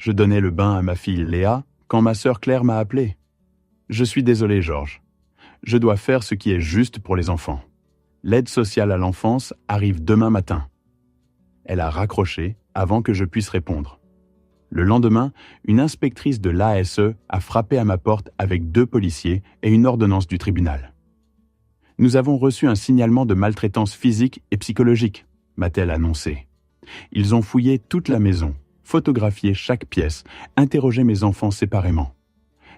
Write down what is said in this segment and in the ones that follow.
Je donnais le bain à ma fille Léa quand ma sœur Claire m'a appelé. Je suis désolé, Georges. Je dois faire ce qui est juste pour les enfants. L'aide sociale à l'enfance arrive demain matin. Elle a raccroché avant que je puisse répondre. Le lendemain, une inspectrice de l'ASE a frappé à ma porte avec 2 policiers et une ordonnance du tribunal. Nous avons reçu un signalement de maltraitance physique et psychologique, m'a-t-elle annoncé. Ils ont fouillé toute la maison, photographié chaque pièce, interrogé mes enfants séparément.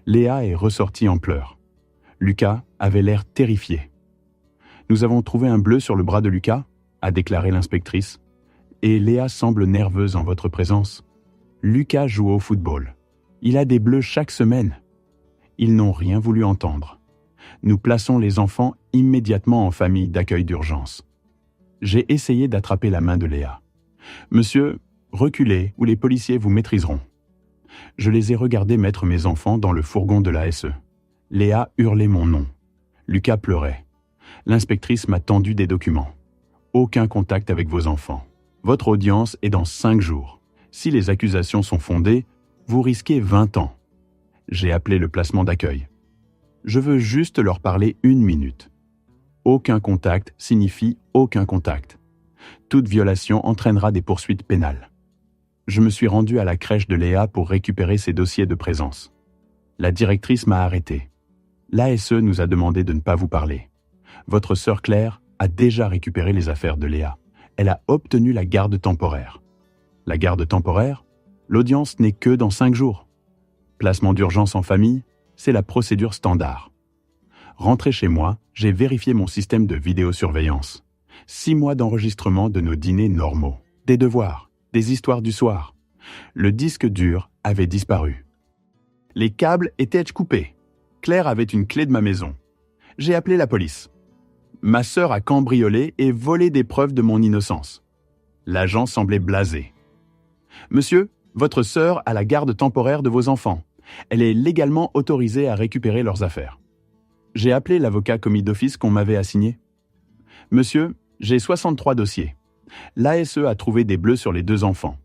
Léa est ressortie en pleurs. Lucas avait l'air terrifié. Nous avons trouvé un bleu sur le bras de Lucas, a déclaré l'inspectrice, et Léa semble nerveuse en votre présence. Lucas joue au football. Il a des bleus chaque semaine. Ils n'ont rien voulu entendre. Nous plaçons les enfants immédiatement en famille d'accueil d'urgence. J'ai essayé d'attraper la main de Léa. « Monsieur, reculez ou les policiers vous maîtriseront. » Je les ai regardés mettre mes enfants dans le fourgon de l'ASE. Léa hurlait mon nom. Lucas pleurait. L'inspectrice m'a tendu des documents. Aucun contact avec vos enfants. Votre audience est dans 5 jours. Si les accusations sont fondées, vous risquez 20 ans. J'ai appelé le placement d'accueil. Je veux juste leur parler 1 minute. Aucun contact signifie aucun contact. Toute violation entraînera des poursuites pénales. Je me suis rendu à la crèche de Léa pour récupérer ses dossiers de présence. La directrice m'a arrêté. L'ASE nous a demandé de ne pas vous parler. Votre sœur Claire a déjà récupéré les affaires de Léa. Elle a obtenu la garde temporaire. La garde temporaire, l'audience n'est que dans 5 jours. Placement d'urgence en famille, c'est la procédure standard. Rentré chez moi, j'ai vérifié mon système de vidéosurveillance. 6 mois d'enregistrement de nos dîners normaux, des devoirs, des histoires du soir. Le disque dur avait disparu. Les câbles étaient coupés. Claire avait une clé de ma maison. J'ai appelé la police. Ma sœur a cambriolé et volé des preuves de mon innocence. L'agent semblait blasé. « Monsieur, votre sœur a la garde temporaire de vos enfants. Elle est légalement autorisée à récupérer leurs affaires. » J'ai appelé l'avocat commis d'office qu'on m'avait assigné. « Monsieur, j'ai 63 dossiers. L'ASE a trouvé des bleus sur les 2 enfants.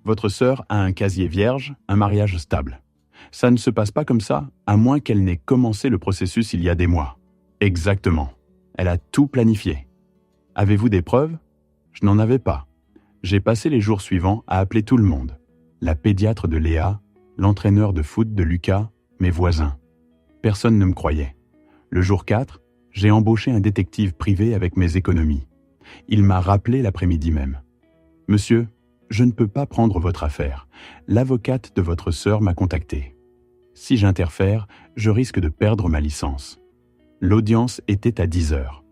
Votre sœur a un casier vierge, un mariage stable. Ça ne se passe pas comme ça, à moins qu'elle n'ait commencé le processus il y a des mois. » Exactement. Elle a tout planifié. Avez-vous des preuves? Je n'en avais pas. J'ai passé les jours suivants à appeler tout le monde. La pédiatre de Léa, l'entraîneur de foot de Lucas, mes voisins. Personne ne me croyait. Le jour 4, j'ai embauché un détective privé avec mes économies. Il m'a rappelé l'après-midi même. « Monsieur, je ne peux pas prendre votre affaire. L'avocate de votre sœur m'a contacté. Si j'interfère, je risque de perdre ma licence. » L'audience était à 10 heures.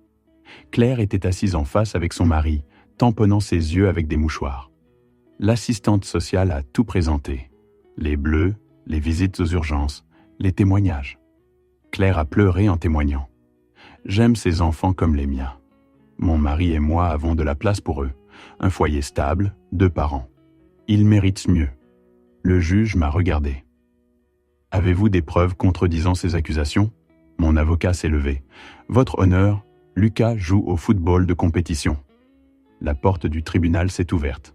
Claire était assise en face avec son mari, tamponnant ses yeux avec des mouchoirs. L'assistante sociale a tout présenté. Les bleus, les visites aux urgences, les témoignages. Claire a pleuré en témoignant. J'aime ces enfants comme les miens. Mon mari et moi avons de la place pour eux. Un foyer stable, 2 parents. Ils méritent mieux. Le juge m'a regardé. Avez-vous des preuves contredisant ces accusations? Mon avocat s'est levé. Votre honneur, Lucas joue au football de compétition. La porte du tribunal s'est ouverte.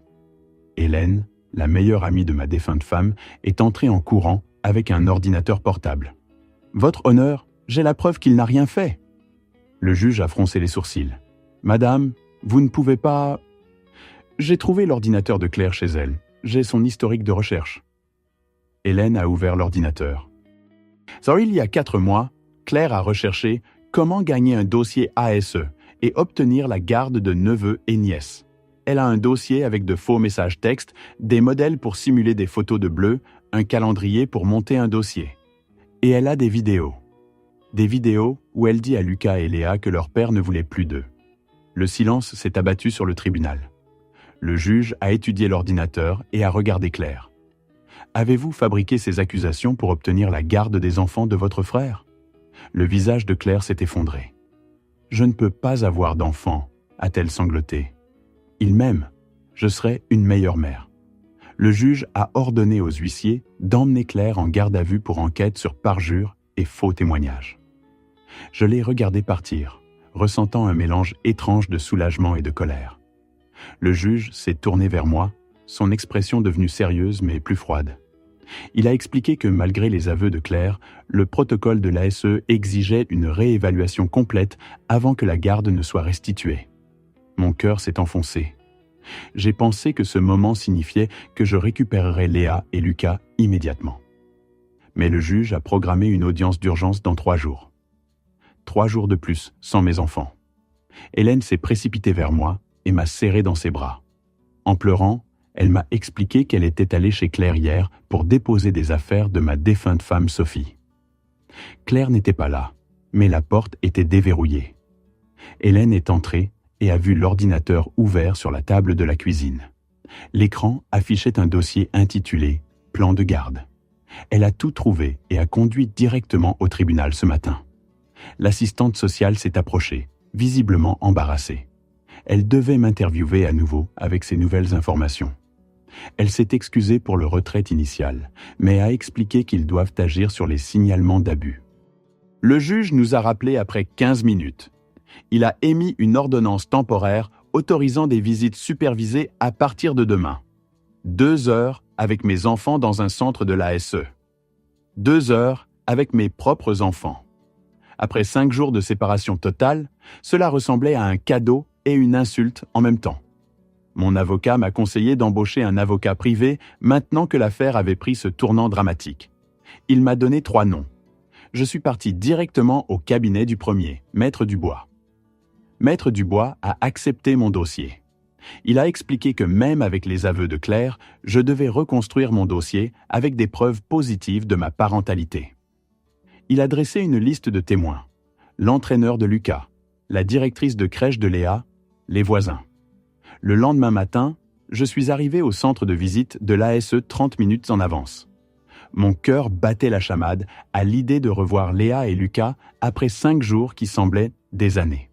Hélène, la meilleure amie de ma défunte femme, est entrée en courant avec un ordinateur portable. Votre honneur, j'ai la preuve qu'il n'a rien fait. Le juge a froncé les sourcils. Madame, vous ne pouvez pas... J'ai trouvé l'ordinateur de Claire chez elle. J'ai son historique de recherche. Hélène a ouvert l'ordinateur. Il y a 4 mois, Claire a recherché comment gagner un dossier ASE et obtenir la garde de neveux et nièces. Elle a un dossier avec de faux messages textes, des modèles pour simuler des photos de bleus, un calendrier pour monter un dossier. Et elle a des vidéos. Des vidéos où elle dit à Lucas et Léa que leur père ne voulait plus d'eux. Le silence s'est abattu sur le tribunal. Le juge a étudié l'ordinateur et a regardé Claire. Avez-vous fabriqué ces accusations pour obtenir la garde des enfants de votre frère? Le visage de Claire s'est effondré. Je ne peux pas avoir d'enfant, a-t-elle sangloté. Il m'aime. Je serai une meilleure mère. Le juge a ordonné aux huissiers d'emmener Claire en garde à vue pour enquête sur parjure et faux témoignages. Je l'ai regardée partir, ressentant un mélange étrange de soulagement et de colère. Le juge s'est tourné vers moi, son expression devenue sérieuse mais plus froide. Il a expliqué que malgré les aveux de Claire, le protocole de l'ASE exigeait une réévaluation complète avant que la garde ne soit restituée. Mon cœur s'est enfoncé. J'ai pensé que ce moment signifiait que je récupérerais Léa et Lucas immédiatement. Mais le juge a programmé une audience d'urgence dans 3 jours. 3 jours de plus sans mes enfants. Hélène s'est précipitée vers moi et m'a serré dans ses bras. En pleurant, elle m'a expliqué qu'elle était allée chez Claire hier pour déposer des affaires de ma défunte femme Sophie. Claire n'était pas là, mais la porte était déverrouillée. Hélène est entrée et a vu l'ordinateur ouvert sur la table de la cuisine. L'écran affichait un dossier intitulé « Plan de garde ». Elle a tout trouvé et a conduit directement au tribunal ce matin. L'assistante sociale s'est approchée, visiblement embarrassée. Elle devait m'interviewer à nouveau avec ces nouvelles informations. Elle s'est excusée pour le retrait initial, mais a expliqué qu'ils doivent agir sur les signalements d'abus. Le juge nous a rappelé après 15 minutes. Il a émis une ordonnance temporaire autorisant des visites supervisées à partir de demain. 2 heures avec mes enfants dans un centre de l'ASE. 2 heures avec mes propres enfants. Après 5 jours de séparation totale, cela ressemblait à un cadeau et une insulte en même temps. Mon avocat m'a conseillé d'embaucher un avocat privé maintenant que l'affaire avait pris ce tournant dramatique. Il m'a donné 3 noms. Je suis parti directement au cabinet du premier, Maître Dubois. Maître Dubois a accepté mon dossier. Il a expliqué que même avec les aveux de Claire, je devais reconstruire mon dossier avec des preuves positives de ma parentalité. Il a dressé une liste de témoins. L'entraîneur de Lucas, la directrice de crèche de Léa, les voisins. Le lendemain matin, je suis arrivé au centre de visite de l'ASE 30 minutes en avance. Mon cœur battait la chamade à l'idée de revoir Léa et Lucas après 5 jours qui semblaient des années.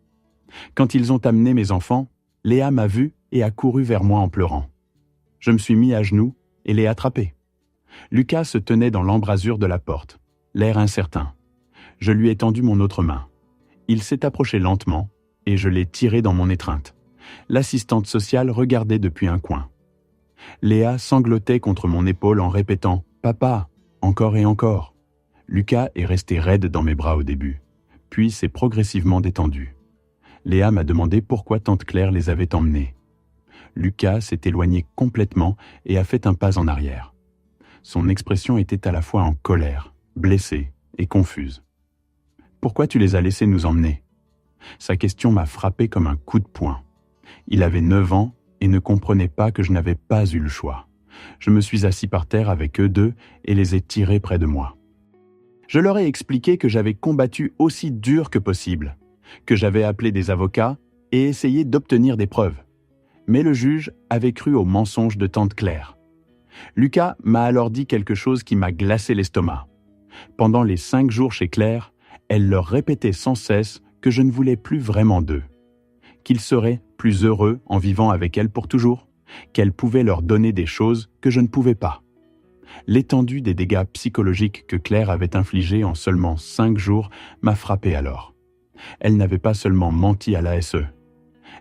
Quand ils ont amené mes enfants, Léa m'a vu et a couru vers moi en pleurant. Je me suis mis à genoux et l'ai attrapé. Lucas se tenait dans l'embrasure de la porte, l'air incertain. Je lui ai tendu mon autre main. Il s'est approché lentement et je l'ai tiré dans mon étreinte. L'assistante sociale regardait depuis un coin. Léa sanglotait contre mon épaule en répétant « Papa !» encore et encore. Lucas est resté raide dans mes bras au début, puis s'est progressivement détendu. Léa m'a demandé pourquoi tante Claire les avait emmenés. Lucas s'est éloigné complètement et a fait un pas en arrière. Son expression était à la fois en colère, blessée et confuse. « Pourquoi tu les as laissés nous emmener ?» Sa question m'a frappé comme un coup de poing. Il avait 9 ans et ne comprenait pas que je n'avais pas eu le choix. Je me suis assis par terre avec eux deux et les ai tirés près de moi. Je leur ai expliqué que j'avais combattu aussi dur que possible, que j'avais appelé des avocats et essayé d'obtenir des preuves. Mais le juge avait cru au mensonge de tante Claire. Lucas m'a alors dit quelque chose qui m'a glacé l'estomac. Pendant les 5 jours chez Claire, elle leur répétait sans cesse que je ne voulais plus vraiment d'eux, qu'ils seraient plus heureux en vivant avec elle pour toujours, qu'elle pouvait leur donner des choses que je ne pouvais pas. L'étendue des dégâts psychologiques que Claire avait infligés en seulement 5 jours m'a frappé alors. Elle n'avait pas seulement menti à l'ASE,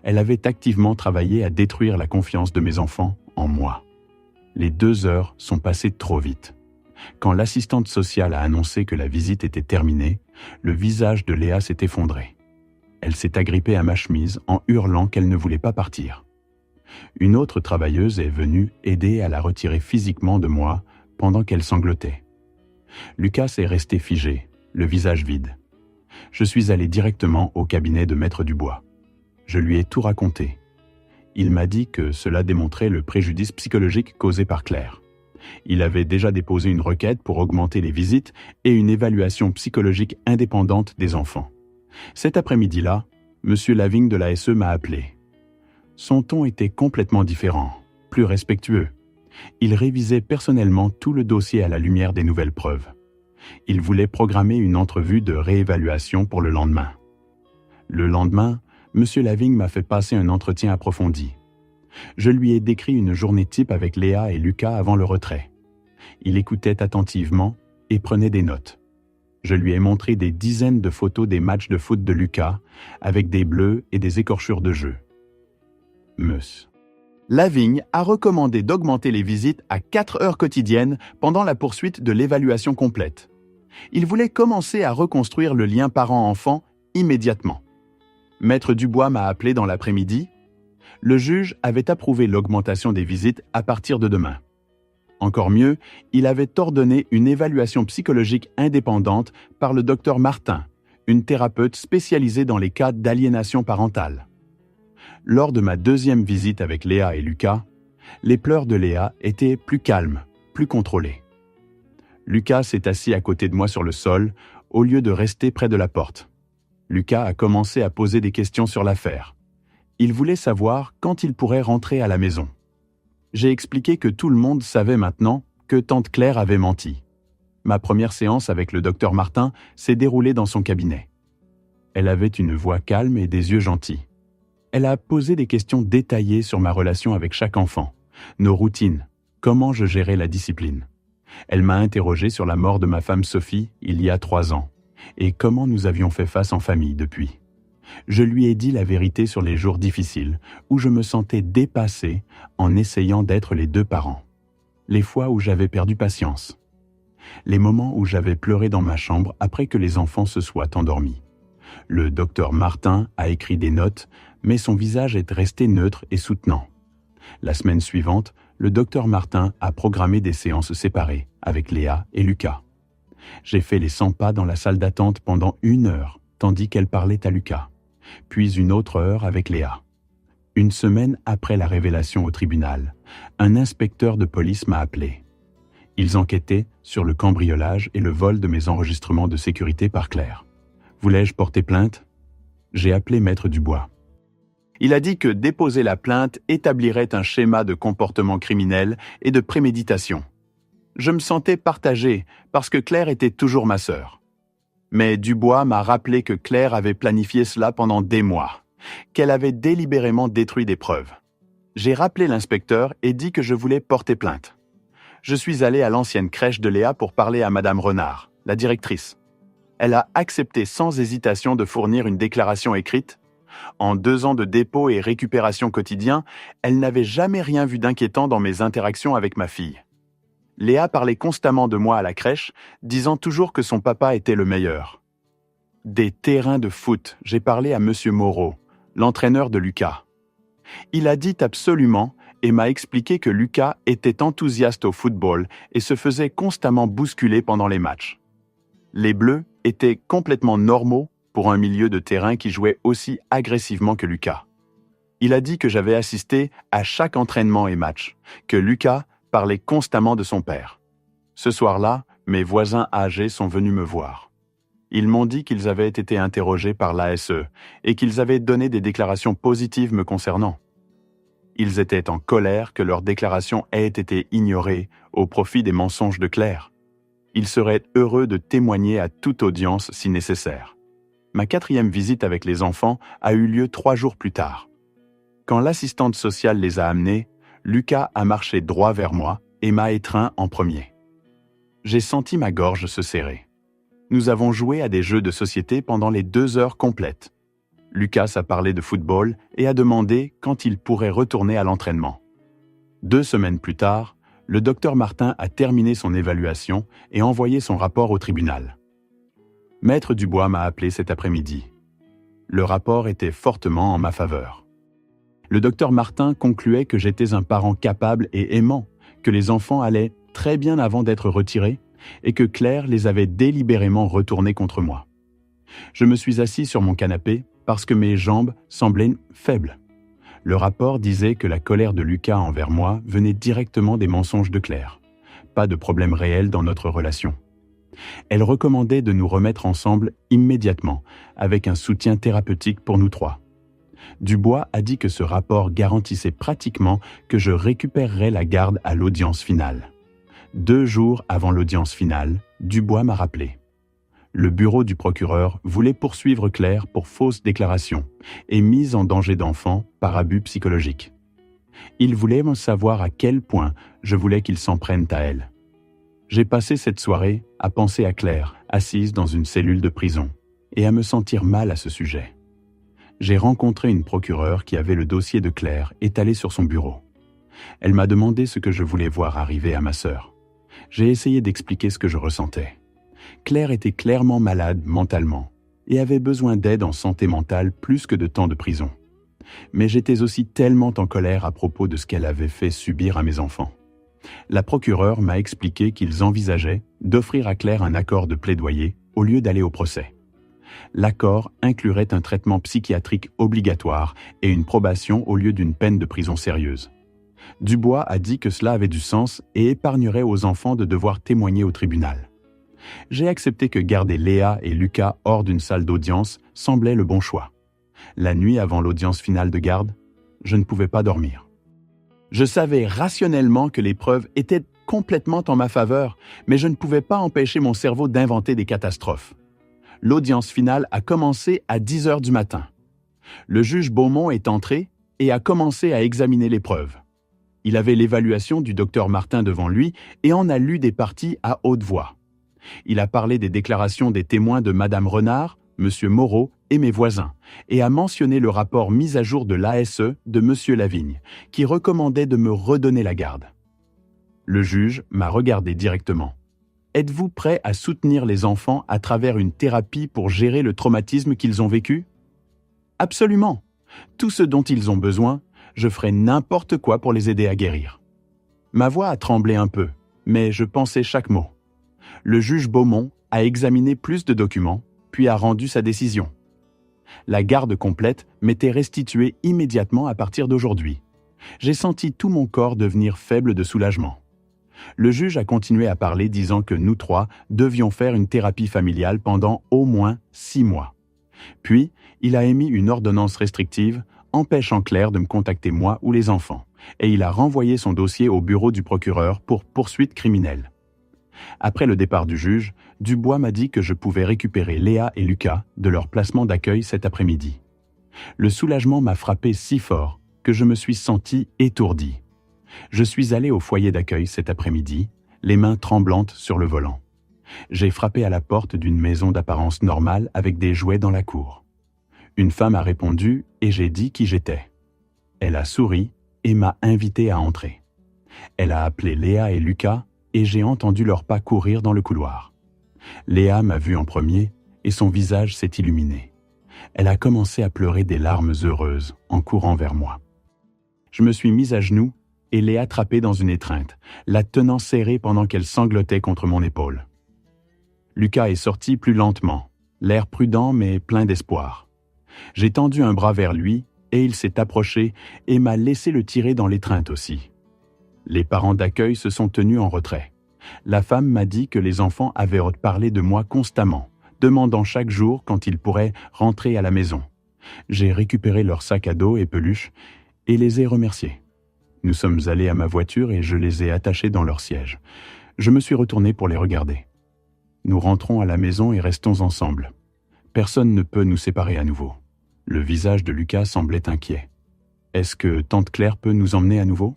elle avait activement travaillé à détruire la confiance de mes enfants en moi. Les 2 heures sont passées trop vite. Quand l'assistante sociale a annoncé que la visite était terminée, le visage de Léa s'est effondré. Elle s'est agrippée à ma chemise en hurlant qu'elle ne voulait pas partir. Une autre travailleuse est venue aider à la retirer physiquement de moi pendant qu'elle sanglotait. Lucas est resté figé, le visage vide. Je suis allé directement au cabinet de Maître Dubois. Je lui ai tout raconté. Il m'a dit que cela démontrait le préjudice psychologique causé par Claire. Il avait déjà déposé une requête pour augmenter les visites et une évaluation psychologique indépendante des enfants. Cet après-midi-là, M. Lavigne de l'ASE m'a appelé. Son ton était complètement différent, plus respectueux. Il révisait personnellement tout le dossier à la lumière des nouvelles preuves. Il voulait programmer une entrevue de réévaluation pour le lendemain. Le lendemain, M. Lavigne m'a fait passer un entretien approfondi. Je lui ai décrit une journée type avec Léa et Lucas avant le retrait. Il écoutait attentivement et prenait des notes. Je lui ai montré des dizaines de photos des matchs de foot de Lucas, avec des bleus et des écorchures de jeu. Meus. Lavigne a recommandé d'augmenter les visites à 4 heures quotidiennes pendant la poursuite de l'évaluation complète. Il voulait commencer à reconstruire le lien parent-enfant immédiatement. Maître Dubois m'a appelé dans l'après-midi. Le juge avait approuvé l'augmentation des visites à partir de demain. Encore mieux, il avait ordonné une évaluation psychologique indépendante par le docteur Martin, une thérapeute spécialisée dans les cas d'aliénation parentale. Lors de ma deuxième visite avec Léa et Lucas, les pleurs de Léa étaient plus calmes, plus contrôlés. Lucas s'est assis à côté de moi sur le sol, au lieu de rester près de la porte. Lucas a commencé à poser des questions sur l'affaire. Il voulait savoir quand il pourrait rentrer à la maison. J'ai expliqué que tout le monde savait maintenant que tante Claire avait menti. Ma première séance avec le docteur Martin s'est déroulée dans son cabinet. Elle avait une voix calme et des yeux gentils. Elle a posé des questions détaillées sur ma relation avec chaque enfant, nos routines, comment je gérais la discipline. Elle m'a interrogé sur la mort de ma femme Sophie il y a 3 ans et comment nous avions fait face en famille depuis. Je lui ai dit la vérité sur les jours difficiles où je me sentais dépassé en essayant d'être les 2 parents. Les fois où j'avais perdu patience. Les moments où j'avais pleuré dans ma chambre après que les enfants se soient endormis. Le docteur Martin a écrit des notes, mais son visage est resté neutre et soutenant. La semaine suivante, le docteur Martin a programmé des séances séparées avec Léa et Lucas. J'ai fait les 100 pas dans la salle d'attente pendant 1 heure, tandis qu'elle parlait à Lucas, puis une autre heure avec Léa. Une semaine après la révélation au tribunal, un inspecteur de police m'a appelé. Ils enquêtaient sur le cambriolage et le vol de mes enregistrements de sécurité par Claire. Voulais-je porter plainte? J'ai appelé Maître Dubois. Il a dit que déposer la plainte établirait un schéma de comportement criminel et de préméditation. Je me sentais partagé parce que Claire était toujours ma sœur. Mais Dubois m'a rappelé que Claire avait planifié cela pendant des mois, qu'elle avait délibérément détruit des preuves. J'ai rappelé l'inspecteur et dit que je voulais porter plainte. Je suis allé à l'ancienne crèche de Léa pour parler à Madame Renard, la directrice. Elle a accepté sans hésitation de fournir une déclaration écrite. En 2 ans de dépôt et récupération quotidien, elle n'avait jamais rien vu d'inquiétant dans mes interactions avec ma fille. Léa parlait constamment de moi à la crèche, disant toujours que son papa était le meilleur. Des terrains de foot, j'ai parlé à Monsieur Moreau, l'entraîneur de Lucas. Il a dit absolument et m'a expliqué que Lucas était enthousiaste au football et se faisait constamment bousculer pendant les matchs. Les Bleus étaient complètement normaux pour un milieu de terrain qui jouait aussi agressivement que Lucas. Il a dit que j'avais assisté à chaque entraînement et match, que Lucas parlait constamment de son père. Ce soir-là, mes voisins âgés sont venus me voir. Ils m'ont dit qu'ils avaient été interrogés par l'ASE et qu'ils avaient donné des déclarations positives me concernant. Ils étaient en colère que leurs déclarations aient été ignorées au profit des mensonges de Claire. Ils seraient heureux de témoigner à toute audience si nécessaire. Ma 4e visite avec les enfants a eu lieu 3 jours plus tard. Quand l'assistante sociale les a amenés, Lucas a marché droit vers moi et m'a étreint en premier. J'ai senti ma gorge se serrer. Nous avons joué à des jeux de société pendant les 2 heures complètes. Lucas a parlé de football et a demandé quand il pourrait retourner à l'entraînement. 2 semaines plus tard, le docteur Martin a terminé son évaluation et envoyé son rapport au tribunal. Maître Dubois m'a appelé cet après-midi. Le rapport était fortement en ma faveur. Le docteur Martin concluait que j'étais un parent capable et aimant, que les enfants allaient très bien avant d'être retirés et que Claire les avait délibérément retournés contre moi. Je me suis assis sur mon canapé parce que mes jambes semblaient faibles. Le rapport disait que la colère de Lucas envers moi venait directement des mensonges de Claire. Pas de problème réel dans notre relation. Elle recommandait de nous remettre ensemble immédiatement, avec un soutien thérapeutique pour nous 3. Dubois a dit que ce rapport garantissait pratiquement que je récupérerais la garde à l'audience finale. 2 jours avant l'audience finale, Dubois m'a rappelé. Le bureau du procureur voulait poursuivre Claire pour fausse déclaration et mise en danger d'enfant par abus psychologique. Il voulait me savoir à quel point je voulais qu'il s'en prenne à elle. J'ai passé cette soirée à penser à Claire, assise dans une cellule de prison, et à me sentir mal à ce sujet. J'ai rencontré une procureure qui avait le dossier de Claire étalé sur son bureau. Elle m'a demandé ce que je voulais voir arriver à ma sœur. J'ai essayé d'expliquer ce que je ressentais. Claire était clairement malade mentalement et avait besoin d'aide en santé mentale plus que de temps de prison. Mais j'étais aussi tellement en colère à propos de ce qu'elle avait fait subir à mes enfants. La procureure m'a expliqué qu'ils envisageaient d'offrir à Claire un accord de plaidoyer au lieu d'aller au procès. L'accord inclurait un traitement psychiatrique obligatoire et une probation au lieu d'une peine de prison sérieuse. Dubois a dit que cela avait du sens et épargnerait aux enfants de devoir témoigner au tribunal. J'ai accepté que garder Léa et Lucas hors d'une salle d'audience semblait le bon choix. La nuit avant l'audience finale de garde, je ne pouvais pas dormir. Je savais rationnellement que les preuves étaient complètement en ma faveur, mais je ne pouvais pas empêcher mon cerveau d'inventer des catastrophes. L'audience finale a commencé à 10 heures du matin. Le juge Beaumont est entré et a commencé à examiner les preuves. Il avait l'évaluation du docteur Martin devant lui et en a lu des parties à haute voix. Il a parlé des déclarations des témoins de Madame Renard, Monsieur Moreau et mes voisins, et a mentionné le rapport mis à jour de l'ASE de Monsieur Lavigne, qui recommandait de me redonner la garde. Le juge m'a regardé directement. Êtes-vous prêt à soutenir les enfants à travers une thérapie pour gérer le traumatisme qu'ils ont vécu? Absolument. Tout ce dont ils ont besoin, je ferai n'importe quoi pour les aider à guérir. Ma voix a tremblé un peu, mais je pensais chaque mot. Le juge Beaumont a examiné plus de documents, puis a rendu sa décision. La garde complète m'était restituée immédiatement à partir d'aujourd'hui. J'ai senti tout mon corps devenir faible de soulagement. Le juge a continué à parler disant que nous trois devions faire une thérapie familiale pendant au moins 6 mois. Puis, il a émis une ordonnance restrictive empêchant Claire de me contacter moi ou les enfants, et il a renvoyé son dossier au bureau du procureur pour poursuite criminelle. Après le départ du juge, Dubois m'a dit que je pouvais récupérer Léa et Lucas de leur placement d'accueil cet après-midi. Le soulagement m'a frappé si fort que je me suis senti étourdi. Je suis allé au foyer d'accueil cet après-midi, les mains tremblantes sur le volant. J'ai frappé à la porte d'une maison d'apparence normale avec des jouets dans la cour. Une femme a répondu et j'ai dit qui j'étais. Elle a souri et m'a invité à entrer. Elle a appelé Léa et Lucas et j'ai entendu leurs pas courir dans le couloir. Léa m'a vu en premier et son visage s'est illuminé. Elle a commencé à pleurer des larmes heureuses en courant vers moi. Je me suis mise à genoux et l'ai attrapée dans une étreinte, la tenant serrée pendant qu'elle sanglotait contre mon épaule. Lucas est sorti plus lentement, l'air prudent mais plein d'espoir. J'ai tendu un bras vers lui et il s'est approché et m'a laissé le tirer dans l'étreinte aussi. Les parents d'accueil se sont tenus en retrait. La femme m'a dit que les enfants avaient parlé de moi constamment, demandant chaque jour quand ils pourraient rentrer à la maison. J'ai récupéré leur sac à dos et peluches et les ai remerciés. Nous sommes allés à ma voiture et je les ai attachés dans leur siège. Je me suis retourné pour les regarder. Nous rentrons à la maison et restons ensemble. Personne ne peut nous séparer à nouveau. Le visage de Lucas semblait inquiet. Est-ce que tante Claire peut nous emmener à nouveau?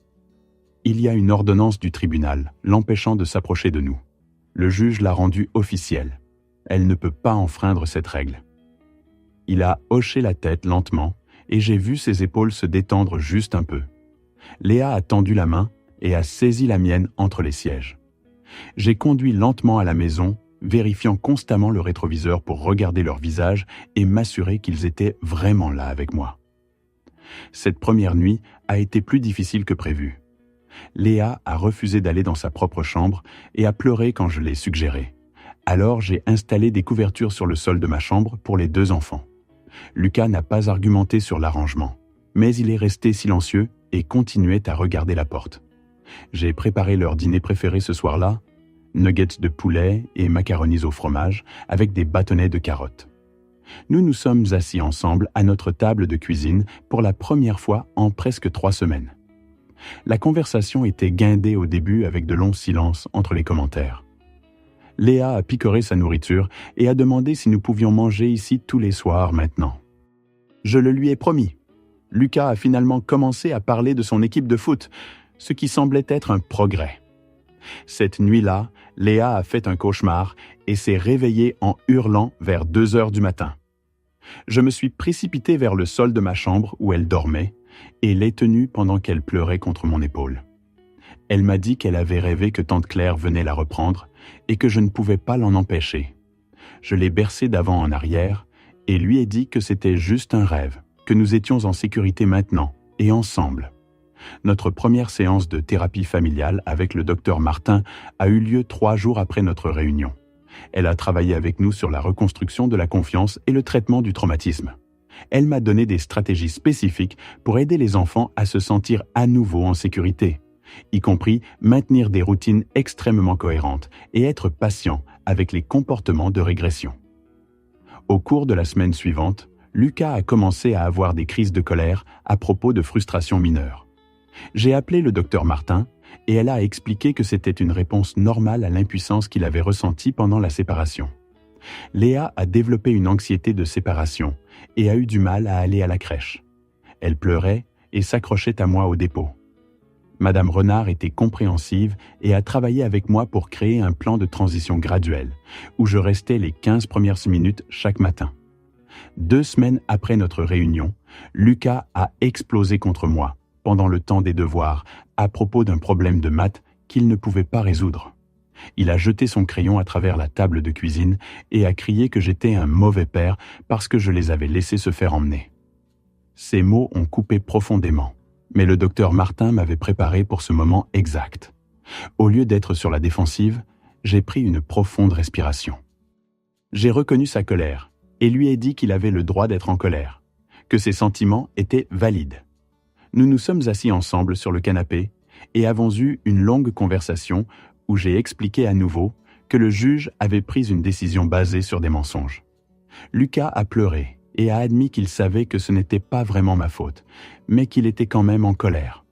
Il y a une ordonnance du tribunal l'empêchant de s'approcher de nous. Le juge l'a rendue officielle. Elle ne peut pas enfreindre cette règle. Il a hoché la tête lentement et j'ai vu ses épaules se détendre juste un peu. Léa a tendu la main et a saisi la mienne entre les sièges. J'ai conduit lentement à la maison, vérifiant constamment le rétroviseur pour regarder leur visage et m'assurer qu'ils étaient vraiment là avec moi. Cette première nuit a été plus difficile que prévu. Léa a refusé d'aller dans sa propre chambre et a pleuré quand je l'ai suggéré. Alors j'ai installé des couvertures sur le sol de ma chambre pour les 2 enfants. Lucas n'a pas argumenté sur l'arrangement, mais il est resté silencieux et continuait à regarder la porte. J'ai préparé leur dîner préféré ce soir-là, nuggets de poulet et macaronis au fromage avec des bâtonnets de carottes. Nous nous sommes assis ensemble à notre table de cuisine pour la première fois en presque 3 semaines. La conversation était guindée au début avec de longs silences entre les commentaires. Léa a picoré sa nourriture et a demandé si nous pouvions manger ici tous les soirs maintenant. Je le lui ai promis. Lucas a finalement commencé à parler de son équipe de foot, ce qui semblait être un progrès. Cette nuit-là, Léa a fait un cauchemar et s'est réveillée en hurlant vers 2 heures du matin. Je me suis précipité vers le sol de ma chambre où elle dormait, et l'ai tenue pendant qu'elle pleurait contre mon épaule. Elle m'a dit qu'elle avait rêvé que tante Claire venait la reprendre et que je ne pouvais pas l'en empêcher. Je l'ai bercée d'avant en arrière et lui ai dit que c'était juste un rêve, que nous étions en sécurité maintenant et ensemble. Notre première séance de thérapie familiale avec le docteur Martin a eu lieu 3 jours après notre réunion. Elle a travaillé avec nous sur la reconstruction de la confiance et le traitement du traumatisme. Elle m'a donné des stratégies spécifiques pour aider les enfants à se sentir à nouveau en sécurité, y compris maintenir des routines extrêmement cohérentes et être patient avec les comportements de régression. Au cours de la semaine suivante, Lucas a commencé à avoir des crises de colère à propos de frustrations mineures. J'ai appelé le docteur Martin et elle a expliqué que c'était une réponse normale à l'impuissance qu'il avait ressentie pendant la séparation. Léa a développé une anxiété de séparation et a eu du mal à aller à la crèche. Elle pleurait et s'accrochait à moi au dépôt. Madame Renard était compréhensive et a travaillé avec moi pour créer un plan de transition graduelle, où je restais les 15 premières minutes chaque matin. 2 semaines après notre réunion, Lucas a explosé contre moi, pendant le temps des devoirs, à propos d'un problème de maths qu'il ne pouvait pas résoudre. Il a jeté son crayon à travers la table de cuisine et a crié que j'étais un mauvais père parce que je les avais laissés se faire emmener. Ces mots ont coupé profondément. Mais le docteur Martin m'avait préparé pour ce moment exact. Au lieu d'être sur la défensive, j'ai pris une profonde respiration. J'ai reconnu sa colère et lui ai dit qu'il avait le droit d'être en colère, que ses sentiments étaient valides. Nous nous sommes assis ensemble sur le canapé et avons eu une longue conversation où j'ai expliqué à nouveau que le juge avait pris une décision basée sur des mensonges. Lucas a pleuré et a admis qu'il savait que ce n'était pas vraiment ma faute, mais qu'il était quand même en colère.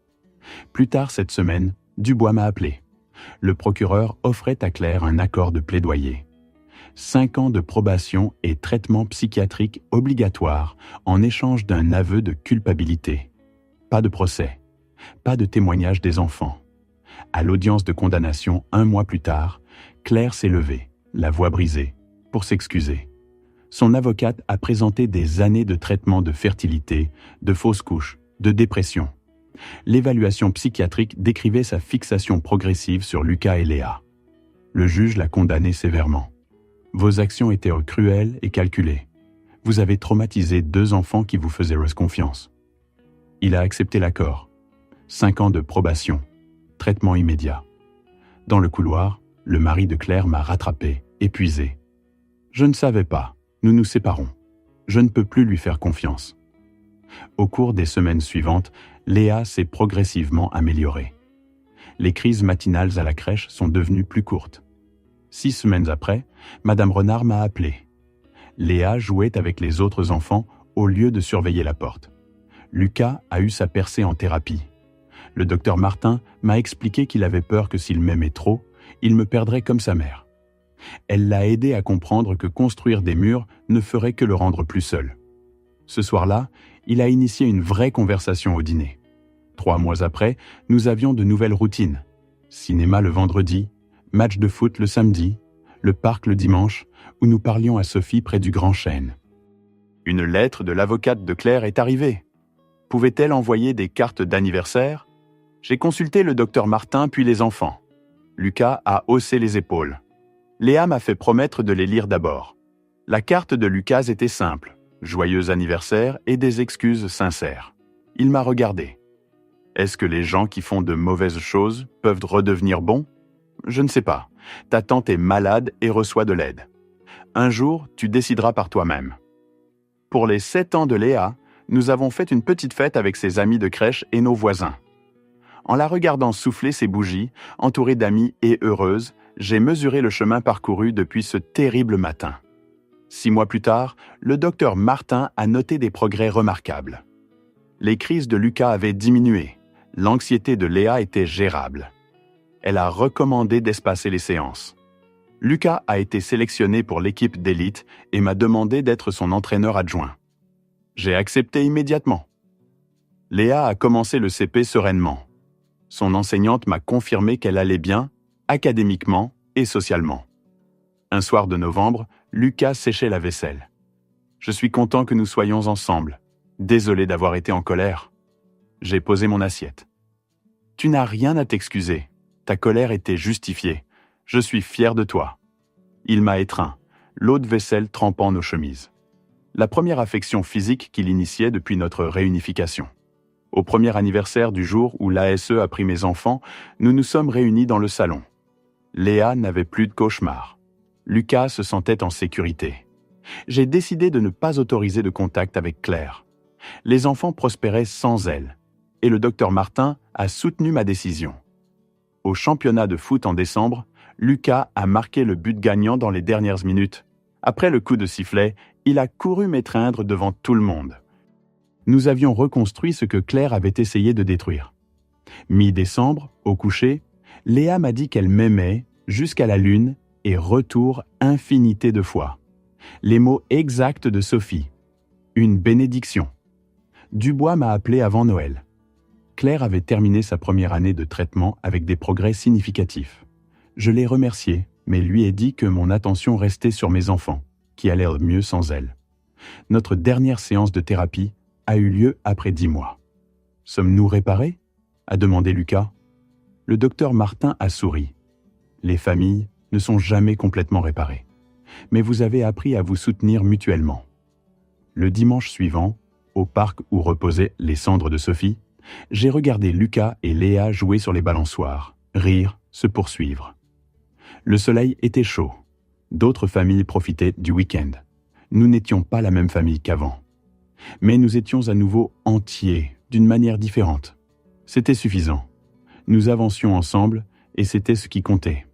Plus tard cette semaine, Dubois m'a appelé. Le procureur offrait à Claire un accord de plaidoyer. 5 ans de probation et traitement psychiatrique obligatoire en échange d'un aveu de culpabilité. Pas de procès, pas de témoignage des enfants. À l'audience de condamnation 1 mois plus tard, Claire s'est levée, la voix brisée, pour s'excuser. Son avocate a présenté des années de traitement de fertilité, de fausses couches, de dépression. L'évaluation psychiatrique décrivait sa fixation progressive sur Lucas et Léa. Le juge l'a condamné sévèrement. Vos actions étaient cruelles et calculées. Vous avez traumatisé 2 enfants qui vous faisaient confiance. Il a accepté l'accord. 5 ans de probation, traitement immédiat. Dans le couloir, le mari de Claire m'a rattrapé, épuisé. Je ne savais pas. Nous nous séparons. Je ne peux plus lui faire confiance. Au cours des semaines suivantes, Léa s'est progressivement améliorée. Les crises matinales à la crèche sont devenues plus courtes. 6 semaines après, Madame Renard m'a appelé. Léa jouait avec les autres enfants au lieu de surveiller la porte. Lucas a eu sa percée en thérapie. Le docteur Martin m'a expliqué qu'il avait peur que s'il m'aimait trop, il me perdrait comme sa mère. Elle l'a aidé à comprendre que construire des murs ne ferait que le rendre plus seul. Ce soir-là, il a initié une vraie conversation au dîner. 3 mois après, nous avions de nouvelles routines. Cinéma le vendredi, match de foot le samedi, le parc le dimanche, où nous parlions à Sophie près du Grand Chêne. Une lettre de l'avocate de Claire est arrivée. Pouvait-elle envoyer des cartes d'anniversaire ? J'ai consulté le docteur Martin puis les enfants. Lucas a haussé les épaules. Léa m'a fait promettre de les lire d'abord. La carte de Lucas était simple, joyeux anniversaire et des excuses sincères. Il m'a regardé. Est-ce que les gens qui font de mauvaises choses peuvent redevenir bons ? Je ne sais pas. Ta tante est malade et reçoit de l'aide. Un jour, tu décideras par toi-même. Pour les 7 ans de Léa, nous avons fait une petite fête avec ses amis de crèche et nos voisins. En la regardant souffler ses bougies, entourée d'amis et heureuse, j'ai mesuré le chemin parcouru depuis ce terrible matin. 6 mois plus tard, le docteur Martin a noté des progrès remarquables. Les crises de Lucas avaient diminué. L'anxiété de Léa était gérable. Elle a recommandé d'espacer les séances. Lucas a été sélectionné pour l'équipe d'élite et m'a demandé d'être son entraîneur adjoint. J'ai accepté immédiatement. Léa a commencé le CP sereinement. Son enseignante m'a confirmé qu'elle allait bien, académiquement et socialement. Un soir de novembre, Lucas séchait la vaisselle. Je suis content que nous soyons ensemble. Désolé d'avoir été en colère. J'ai posé mon assiette. Tu n'as rien à t'excuser. Ta colère était justifiée. Je suis fier de toi. Il m'a étreint, l'eau de vaisselle trempant nos chemises. La première affection physique qu'il initiait depuis notre réunification. Au premier anniversaire du jour où l'ASE a pris mes enfants, nous nous sommes réunis dans le salon. Léa n'avait plus de cauchemar. Lucas se sentait en sécurité. J'ai décidé de ne pas autoriser de contact avec Claire. Les enfants prospéraient sans elle, et le docteur Martin a soutenu ma décision. Au championnat de foot en décembre, Lucas a marqué le but gagnant dans les dernières minutes. Après le coup de sifflet, il a couru m'étreindre devant tout le monde. Nous avions reconstruit ce que Claire avait essayé de détruire. Mi-décembre, au coucher, Léa m'a dit qu'elle m'aimait jusqu'à la lune et retour infinité de fois. Les mots exacts de Sophie. Une bénédiction. Dubois m'a appelé avant Noël. Claire avait terminé sa première année de traitement avec des progrès significatifs. Je l'ai remercié, mais lui ai dit que mon attention restait sur mes enfants, qui allaient mieux sans elle. Notre dernière séance de thérapie a eu lieu après 10 mois. « Sommes-nous réparés ?» a demandé Lucas. Le docteur Martin a souri. « Les familles ne sont jamais complètement réparées. Mais vous avez appris à vous soutenir mutuellement. » Le dimanche suivant, au parc où reposaient les cendres de Sophie, j'ai regardé Lucas et Léa jouer sur les balançoires, rire, se poursuivre. Le soleil était chaud. D'autres familles profitaient du week-end. Nous n'étions pas la même famille qu'avant. Mais nous étions à nouveau entiers, d'une manière différente. C'était suffisant. Nous avancions ensemble et c'était ce qui comptait.